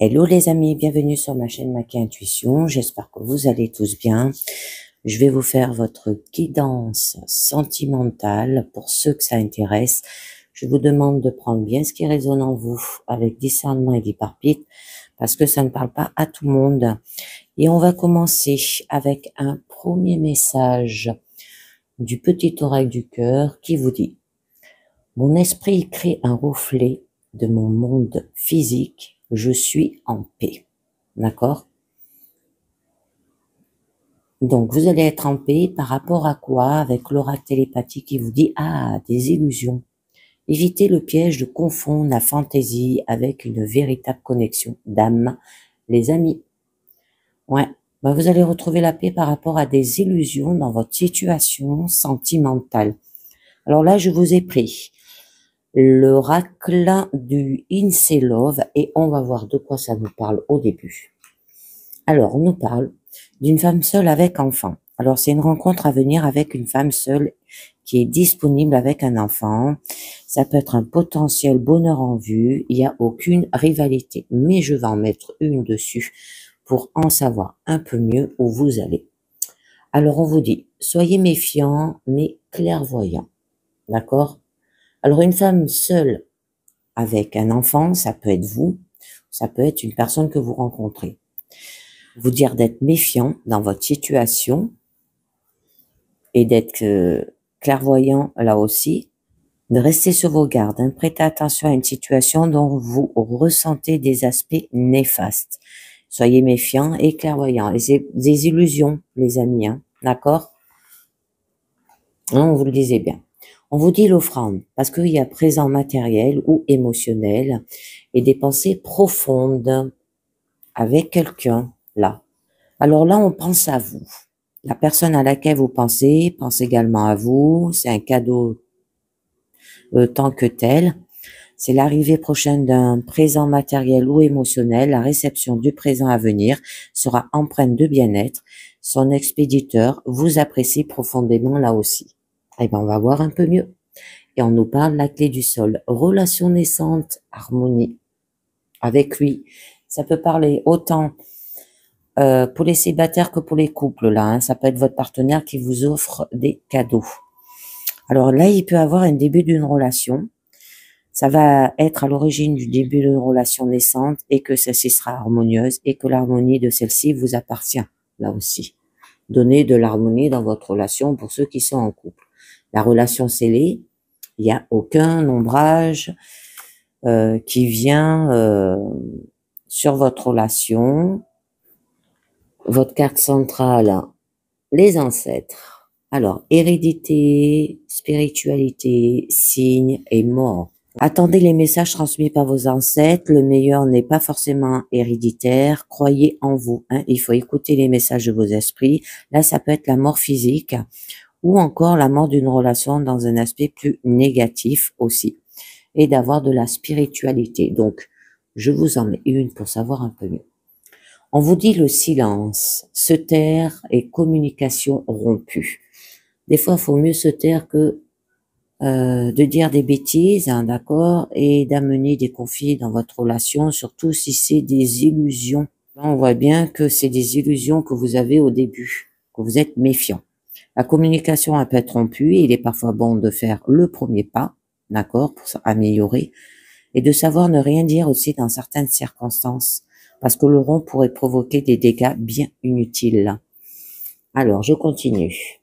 Hello les amis, bienvenue sur ma chaîne Maki Intuition, j'espère que vous allez tous bien. Je vais vous faire votre guidance sentimentale pour ceux que ça intéresse. Je vous demande de prendre bien ce qui résonne en vous avec discernement et d'éparpite parce que ça ne parle pas à tout le monde. Et on va commencer avec un premier message du petit oreille du cœur qui vous dit: mon esprit crée un reflet de mon monde physique, je suis en paix. D'accord? Donc, vous allez être en paix par rapport à quoi? Avec l'oracle télépathique qui vous dit: ah, des illusions. Évitez le piège de confondre la fantaisie avec une véritable connexion d'âme, les amis. Ouais. Ben, vous allez retrouver la paix par rapport à des illusions dans votre situation sentimentale. Alors là, je vous ai pris l'oracle du Insee Love et on va voir de quoi ça nous parle au début. Alors, on nous parle d'une femme seule avec enfant. Alors, c'est une rencontre à venir avec une femme seule qui est disponible avec un enfant. Ça peut être un potentiel bonheur en vue. Il n'y a aucune rivalité. Mais je vais en mettre une dessus pour en savoir un peu mieux où vous allez. Alors, on vous dit, soyez méfiants, mais clairvoyants. D'accord? Alors, une femme seule avec un enfant, ça peut être vous, ça peut être une personne que vous rencontrez. Vous dire d'être méfiant dans votre situation et d'être clairvoyant là aussi, de rester sur vos gardes, hein, prêtez attention à une situation dont vous ressentez des aspects néfastes. Soyez méfiants et clairvoyants. Des illusions, les amis, hein, d'accord? On vous le disait bien. On vous dit l'offrande, parce qu'il y a présent matériel ou émotionnel et des pensées profondes avec quelqu'un, là. Alors là, on pense à vous. La personne à laquelle vous pensez pense également à vous. C'est un cadeau tant que tel. C'est l'arrivée prochaine d'un présent matériel ou émotionnel. La réception du présent à venir sera empreinte de bien-être. Son expéditeur vous apprécie profondément là aussi. Eh bien, on va voir un peu mieux. Et on nous parle de la clé du sol. Relation naissante, harmonie avec lui. Ça peut parler autant pour les célibataires que pour les couples, là. Hein. Ça peut être votre partenaire qui vous offre des cadeaux. Alors là, il peut avoir un début d'une relation. Ça va être à l'origine du début d'une relation naissante et que celle-ci sera harmonieuse et que l'harmonie de celle-ci vous appartient, là aussi. Donnez de l'harmonie dans votre relation pour ceux qui sont en couple. La relation scellée, il n'y a aucun ombrage qui vient sur votre relation. Votre carte centrale, les ancêtres. Alors, hérédité, spiritualité, signe et mort. Attendez les messages transmis par vos ancêtres. Le meilleur n'est pas forcément héréditaire. Croyez en vous. Hein. Il faut écouter les messages de vos esprits. Là, ça peut être la mort physique ou encore la mort d'une relation dans un aspect plus négatif aussi. Et d'avoir de la spiritualité. Donc, je vous en mets une pour savoir un peu mieux. On vous dit le silence, se taire et communication rompue. Des fois, il faut mieux se taire que de dire des bêtises, hein, d'accord, et d'amener des conflits dans votre relation, surtout si c'est des illusions. Là, on voit bien que c'est des illusions que vous avez au début, que vous êtes méfiant. La communication elle peut être rompue, et il est parfois bon de faire le premier pas, d'accord, pour s'améliorer, et de savoir ne rien dire aussi dans certaines circonstances, parce que le rond pourrait provoquer des dégâts bien inutiles. Alors, je continue.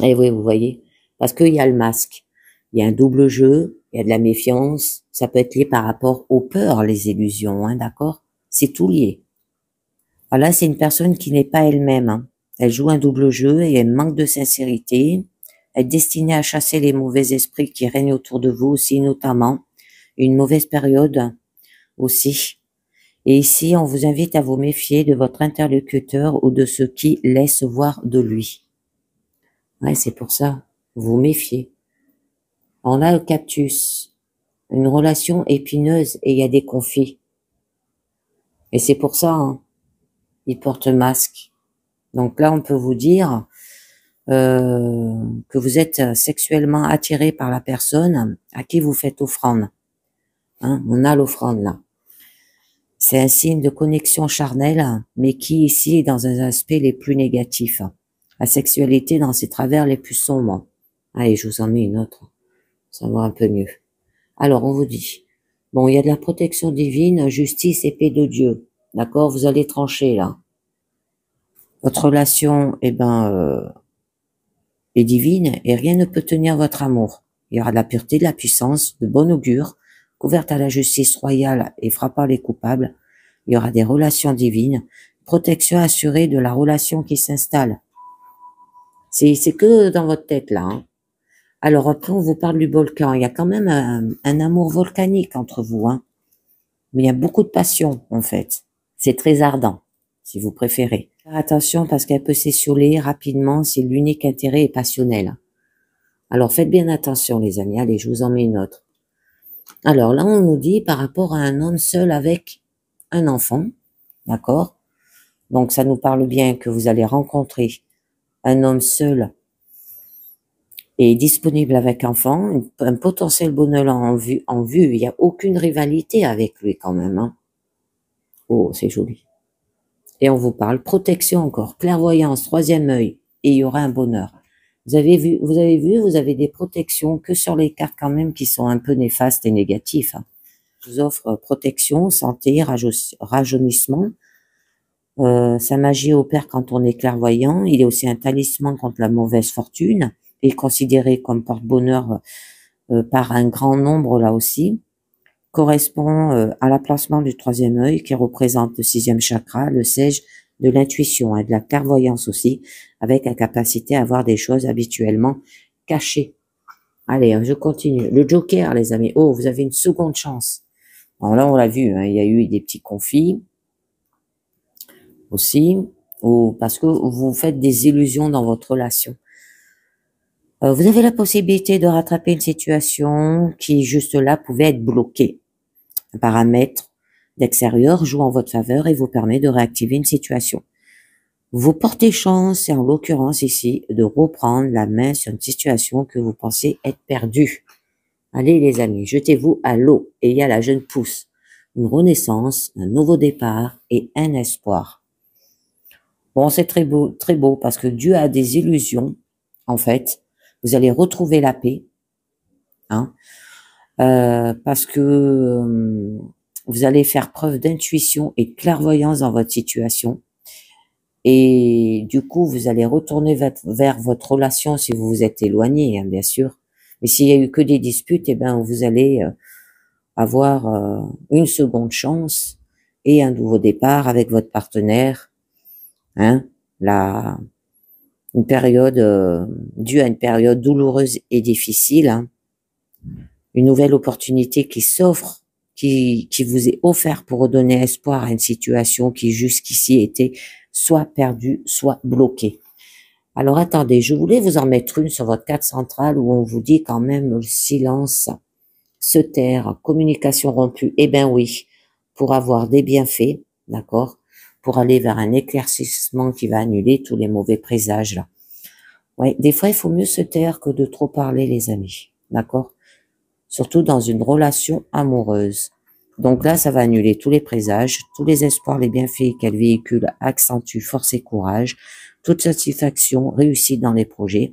Et oui, vous voyez, parce qu'il y a le masque, il y a un double jeu, il y a de la méfiance, ça peut être lié par rapport aux peurs, les illusions, hein, d'accord? C'est tout lié. Voilà, c'est une personne qui n'est pas elle-même, hein. Elle joue un double jeu et elle manque de sincérité. Elle est destinée à chasser les mauvais esprits qui règnent autour de vous aussi, notamment une mauvaise période aussi. Et ici, on vous invite à vous méfier de votre interlocuteur ou de ce qui laisse voir de lui. Ouais, c'est pour ça. Vous méfiez. On a le cactus. Une relation épineuse et il y a des conflits. Et c'est pour ça, hein, il porte masque. Donc là, on peut vous dire que vous êtes sexuellement attiré par la personne à qui vous faites offrande. Hein, on a l'offrande là. C'est un signe de connexion charnelle, mais qui ici est dans un aspect les plus négatifs. La sexualité dans ses travers les plus sombres. Allez, je vous en mets une autre. Ça va un peu mieux. Alors, on vous dit, bon, il y a de la protection divine, justice et paix de Dieu. D'accord? Vous allez trancher, là. Votre relation, est divine et rien ne peut tenir votre amour. Il y aura de la pureté, de la puissance, de bon augure, couverte à la justice royale et frappant les coupables. Il y aura des relations divines, protection assurée de la relation qui s'installe. C'est que dans votre tête, là, hein. Alors après, on vous parle du volcan. Il y a quand même un amour volcanique entre vous, hein. Mais il y a beaucoup de passion, en fait. C'est très ardent, si vous préférez. Faire attention parce qu'elle peut s'essoler rapidement si l'unique intérêt est passionnel. Alors faites bien attention, les amis. Allez, je vous en mets une autre. Alors là, on nous dit par rapport à un homme seul avec un enfant, d'accord? Donc ça nous parle bien que vous allez rencontrer un homme seul et disponible avec enfant, un potentiel bonheur en vue. Il n'y a aucune rivalité avec lui quand même, hein. Oh, c'est joli. Et on vous parle protection encore, clairvoyance, troisième œil, et il y aura un bonheur. Vous avez vu, vous avez des protections que sur les cartes quand même qui sont un peu néfastes et négatifs, hein. Je vous offre protection, santé, rajeunissement. Sa magie opère quand on est clairvoyant. Il est aussi un talisman contre la mauvaise fortune. Il est considéré comme porte-bonheur par un grand nombre là aussi. Correspond à l'emplacement du troisième œil qui représente le sixième chakra, le siège de l'intuition et de la clairvoyance aussi, avec la capacité à voir des choses habituellement cachées. Allez, je continue. Le Joker, les amis. Oh, vous avez une seconde chance. Alors là, on l'a vu, hein, il y a eu des petits conflits aussi, ou parce que vous faites des illusions dans votre relation. Vous avez la possibilité de rattraper une situation qui, juste là, pouvait être bloquée. Un paramètre d'extérieur joue en votre faveur et vous permet de réactiver une situation. Vous portez chance, et en l'occurrence ici, de reprendre la main sur une situation que vous pensez être perdue. Allez les amis, jetez-vous à l'eau et il y a la jeune pousse. Une renaissance, un nouveau départ et un espoir. Bon, c'est très beau, parce que Dieu a des illusions, en fait. Vous allez retrouver la paix, hein, parce que vous allez faire preuve d'intuition et de clairvoyance dans votre situation. Et du coup, vous allez retourner vers votre relation si vous vous êtes éloigné, hein, bien sûr. Mais s'il y a eu que des disputes, eh ben, vous allez avoir une seconde chance et un nouveau départ avec votre partenaire, hein, une période due à une période douloureuse et difficile, hein, une nouvelle opportunité qui s'offre, qui vous est offerte pour redonner espoir à une situation qui jusqu'ici était soit perdue, soit bloquée. Alors attendez, je voulais vous en mettre une sur votre carte centrale où on vous dit quand même le silence, se taire, communication rompue. Eh ben oui, pour avoir des bienfaits, d'accord, pour aller vers un éclaircissement qui va annuler tous les mauvais présages là. Ouais, des fois il faut mieux se taire que de trop parler, les amis, d'accord, surtout dans une relation amoureuse. Donc là, ça va annuler tous les présages, tous les espoirs, les bienfaits qu'elle véhicule, accentue force et courage, toute satisfaction, réussite dans les projets,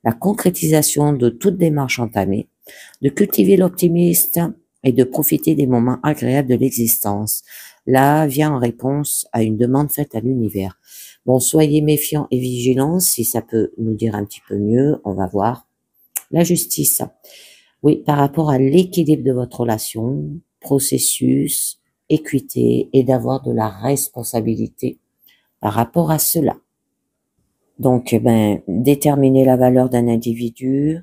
la concrétisation de toute démarche entamée, de cultiver l'optimisme et de profiter des moments agréables de l'existence. Là vient en réponse à une demande faite à l'univers. Bon, soyez méfiants et vigilants, si ça peut nous dire un petit peu mieux, on va voir. La justice. Oui, par rapport à l'équilibre de votre relation, processus, équité et d'avoir de la responsabilité par rapport à cela. Donc, déterminer la valeur d'un individu,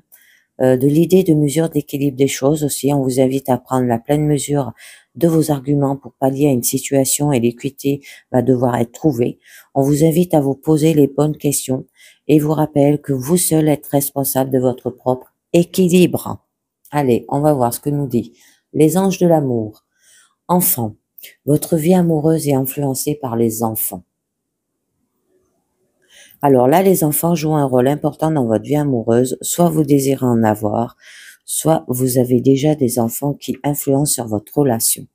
de l'idée de mesure d'équilibre des choses aussi. On vous invite à prendre la pleine mesure de vos arguments pour pallier à une situation et l'équité va devoir être trouvée. On vous invite à vous poser les bonnes questions et vous rappelle que vous seul êtes responsable de votre propre équilibre. Allez, on va voir ce que nous dit les anges de l'amour. Enfants, votre vie amoureuse est influencée par les enfants. Alors là, les enfants jouent un rôle important dans votre vie amoureuse. Soit vous désirez en avoir, soit vous avez déjà des enfants qui influencent sur votre relation.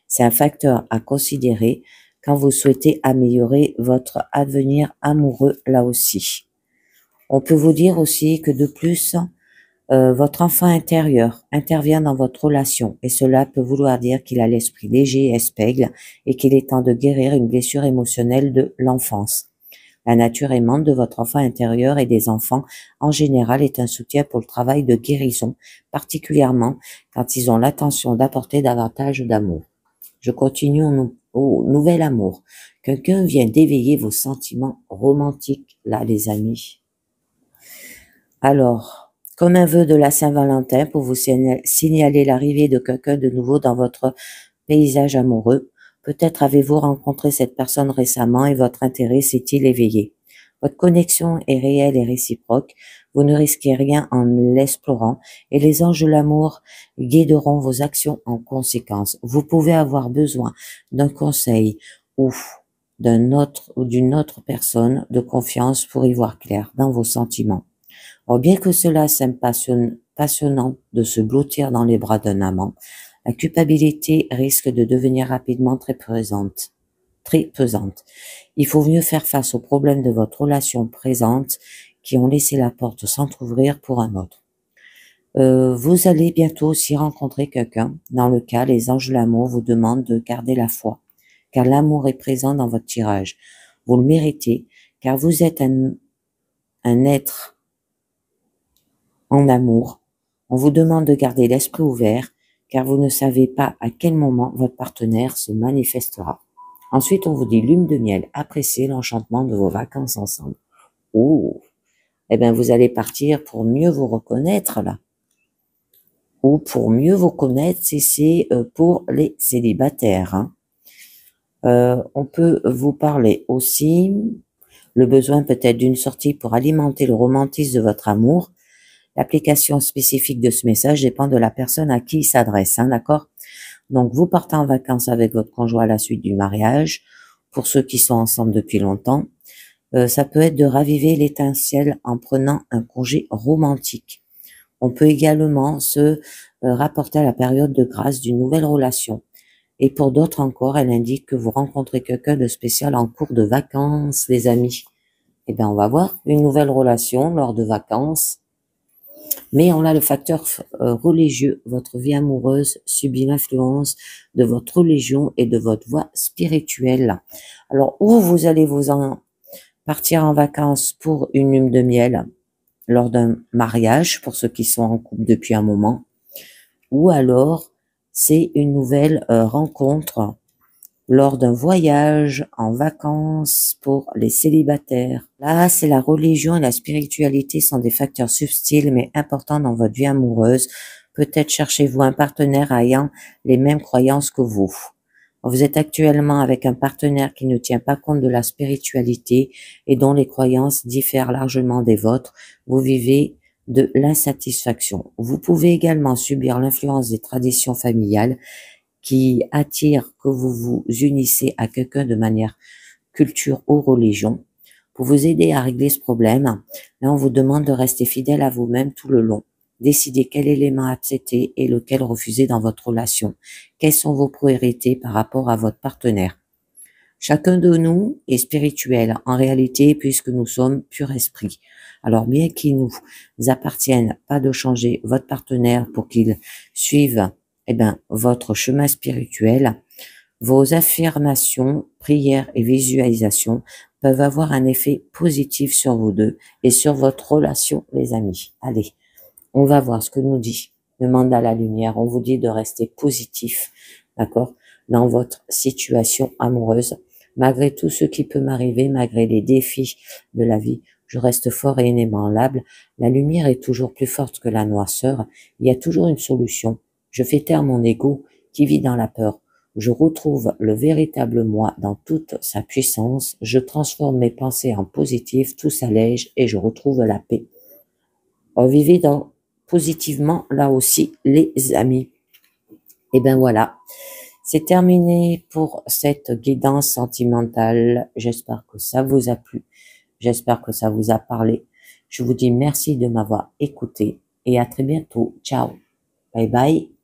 C'est un facteur à considérer quand vous souhaitez améliorer votre avenir amoureux là aussi. On peut vous dire aussi que de plus, votre enfant intérieur intervient dans votre relation et cela peut vouloir dire qu'il a l'esprit léger et espègle et qu'il est temps de guérir une blessure émotionnelle de l'enfance. La nature aimante de votre enfant intérieur et des enfants en général est un soutien pour le travail de guérison, particulièrement quand ils ont l'intention d'apporter davantage d'amour. Je continue au nouvel amour. Quelqu'un vient d'éveiller vos sentiments romantiques, là, les amis. Alors, comme un vœu de la Saint-Valentin pour vous signaler l'arrivée de quelqu'un de nouveau dans votre paysage amoureux, peut-être avez-vous rencontré cette personne récemment et votre intérêt s'est-il éveillé. Votre connexion est réelle et réciproque, vous ne risquez rien en l'explorant et les anges de l'amour guideront vos actions en conséquence. Vous pouvez avoir besoin d'un conseil ou d'une autre personne de confiance pour y voir clair dans vos sentiments. Or, bien que cela semble passionnant de se blottir dans les bras d'un amant, la culpabilité risque de devenir rapidement très pesante. Il faut mieux faire face aux problèmes de votre relation présente qui ont laissé la porte s'entrouvrir pour un autre. Vous allez bientôt aussi rencontrer quelqu'un. Dans le cas, les anges de l'amour vous demandent de garder la foi, car l'amour est présent dans votre tirage. Vous le méritez, car vous êtes un être en amour. On vous demande de garder l'esprit ouvert, car vous ne savez pas à quel moment votre partenaire se manifestera. Ensuite, on vous dit lune de miel, appréciez l'enchantement de vos vacances ensemble. Oh, eh bien, vous allez partir pour mieux vous reconnaître là. Ou pour mieux vous connaître, si c'est pour les célibataires. Hein. On peut vous parler aussi, le besoin peut-être d'une sortie pour alimenter le romantisme de votre amour. L'application spécifique de ce message dépend de la personne à qui il s'adresse, hein, d'accord? Donc, vous partez en vacances avec votre conjoint à la suite du mariage. Pour ceux qui sont ensemble depuis longtemps, ça peut être de raviver l'étincelle en prenant un congé romantique. On peut également se rapporter à la période de grâce d'une nouvelle relation. Et pour d'autres encore, elle indique que vous rencontrez quelqu'un de spécial en cours de vacances, les amis. Eh bien, on va voir une nouvelle relation lors de vacances. Mais on a le facteur religieux. Votre vie amoureuse subit l'influence de votre religion et de votre voie spirituelle. Alors, où vous allez partir en vacances pour une lune de miel lors d'un mariage, pour ceux qui sont en couple depuis un moment, ou alors c'est une nouvelle rencontre lors d'un voyage en vacances pour les célibataires. Là, c'est la religion et la spiritualité sont des facteurs subtils mais importants dans votre vie amoureuse. Peut-être cherchez-vous un partenaire ayant les mêmes croyances que vous. Vous êtes actuellement avec un partenaire qui ne tient pas compte de la spiritualité et dont les croyances diffèrent largement des vôtres. Vous vivez de l'insatisfaction. Vous pouvez également subir l'influence des traditions familiales qui attirent que vous vous unissez à quelqu'un de manière culture ou religion. Pour vous aider à régler ce problème, là on vous demande de rester fidèle à vous-même tout le long. Décidez quel élément accepter et lequel refuser dans votre relation. Quelles sont vos priorités par rapport à votre partenaire? Chacun de nous est spirituel en réalité puisque nous sommes pur esprit. Alors bien qu'il nous appartienne pas de changer votre partenaire pour qu'il suive votre chemin spirituel, vos affirmations, prières et visualisations peuvent avoir un effet positif sur vous deux et sur votre relation, les amis. Allez, on va voir ce que nous dit le mandat à la lumière. On vous dit de rester positif, d'accord, dans votre situation amoureuse. Malgré tout ce qui peut m'arriver, malgré les défis de la vie, je reste fort et inébranlable. La lumière est toujours plus forte que la noirceur. Il y a toujours une solution. Je fais taire mon ego qui vit dans la peur. Je retrouve le véritable moi dans toute sa puissance. Je transforme mes pensées en positives, tout s'allège et je retrouve la paix. Vivez positivement là aussi, les amis. Et ben voilà. C'est terminé pour cette guidance sentimentale. J'espère que ça vous a plu. J'espère que ça vous a parlé. Je vous dis merci de m'avoir écouté et à très bientôt. Ciao. Bye bye.